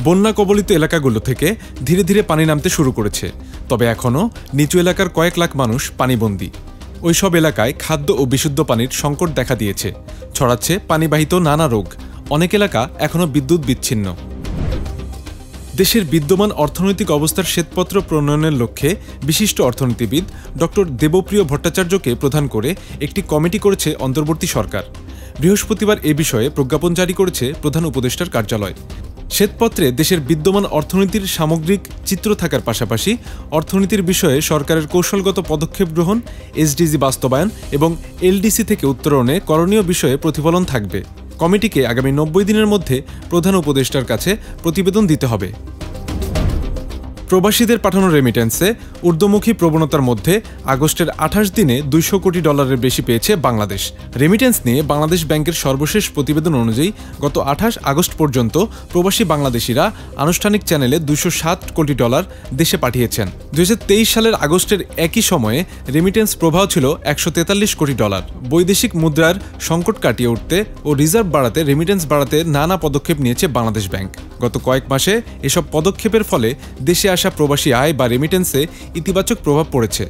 বন্যা কবলিত এলাকাগুলো থেকে ধীরে ধীরে পানি নামতে শুরু করেছে, তবে এখনও নিচু এলাকার কয়েক লাখ মানুষ পানিবন্দী। ওইসব এলাকায় খাদ্য ও বিশুদ্ধ পানির সংকট দেখা দিয়েছে, ছড়াচ্ছে পানিবাহিত নানা রোগ। অনেক এলাকা এখনও বিদ্যুৎ বিচ্ছিন্ন। দেশের বিদ্যমান অর্থনৈতিক অবস্থার শ্বেতপত্র প্রণয়নের লক্ষ্যে বিশিষ্ট অর্থনীতিবিদ ডক্টর দেবপ্রিয় ভট্টাচার্যকে প্রধান করে একটি কমিটি করেছে অন্তর্বর্তী সরকার। বৃহস্পতিবার এ বিষয়ে প্রজ্ঞাপন জারি করেছে প্রধান উপদেষ্টার কার্যালয়। শ্বেতপত্রে দেশের বিদ্যমান অর্থনীতির সামগ্রিক চিত্র থাকার পাশাপাশি অর্থনীতির বিষয়ে সরকারের কৌশলগত পদক্ষেপ গ্রহণ, এসডিজি বাস্তবায়ন এবং এলডিসি থেকে উত্তরণে করণীয় বিষয়ে প্রতিফলন থাকবে। কমিটিকে আগামী 90 দিনের মধ্যে প্রধান উপদেষ্টার কাছে প্রতিবেদন দিতে হবে। প্রবাসীদের পাঠানো রেমিটেন্সে ঊর্ধ্বমুখী প্রবণতার মধ্যে আগস্টের 28 দিনে $200 কোটি বেশি পেয়েছে বাংলাদেশ। রেমিটেন্স নিয়ে বাংলাদেশ ব্যাংকের সর্বশেষ প্রতিবেদন অনুযায়ী গত 28 আগস্ট পর্যন্ত প্রবাসী বাংলাদেশিরা আনুষ্ঠানিক চ্যানেলে $207 কোটি দেশে পাঠিয়েছেন। 2023 সালের আগস্টের একই সময়ে রেমিটেন্স প্রবাহ ছিল $143 কোটি। বৈদেশিক মুদ্রার সংকট কাটিয়ে উঠতে ও রিজার্ভ বাড়াতে রেমিটেন্স বাড়াতে নানা পদক্ষেপ নিয়েছে বাংলাদেশ ব্যাংক। গত কয়েক মাসে এসব পদক্ষেপের ফলে দেশে আসা প্রবাসী আয় বা রেমিটেন্সে ইতিবাচক প্রভাব পড়েছে।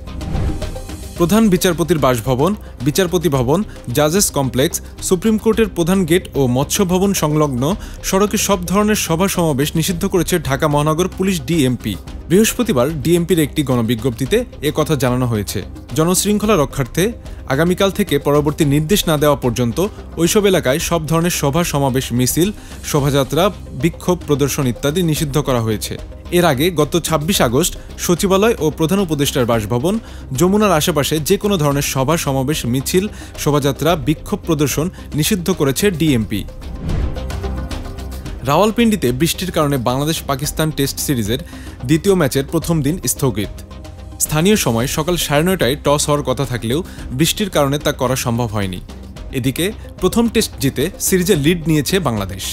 প্রধান বিচারপতির বাসভবন, বিচারপতি ভবন, জাজেস কমপ্লেক্স, সুপ্রিম কোর্টের প্রধান গেট ও মৎস্য ভবন সংলগ্ন সড়কে সব ধরনের সভা সমাবেশ নিষিদ্ধ করেছে ঢাকা মহানগর পুলিশ ডিএমপি। বৃহস্পতিবার ডিএমপির একটি গণবিজ্ঞপ্তিতে কথা জানানো হয়েছে। জনশৃঙ্খলা রক্ষার্থে আগামীকাল থেকে পরবর্তী নির্দেশ না দেওয়া পর্যন্ত ওইসব এলাকায় সব ধরনের সভা সমাবেশ, মিছিল, শোভাযাত্রা, বিক্ষোভ প্রদর্শন ইত্যাদি নিষিদ্ধ করা হয়েছে। এর আগে গত 26 আগস্ট সচিবালয় ও প্রধান উপদেষ্টার বাসভবন, যমুনার আশেপাশে যে কোনো ধরনের সভা সমাবেশ, মিছিল, শোভাযাত্রা, বিক্ষোভ প্রদর্শন নিষিদ্ধ করেছে ডিএমপি। রাওয়ালপিন্ডিতে বৃষ্টির কারণে বাংলাদেশ পাকিস্তান টেস্ট সিরিজের দ্বিতীয় ম্যাচের প্রথম দিন স্থগিত। স্থানীয় সময় সকাল 9:30টায় টস হওয়ার কথা থাকলেও বৃষ্টির কারণে তা করা সম্ভব হয়নি। এদিকে প্রথম টেস্ট জিতে সিরিজে লিড নিয়েছে বাংলাদেশ।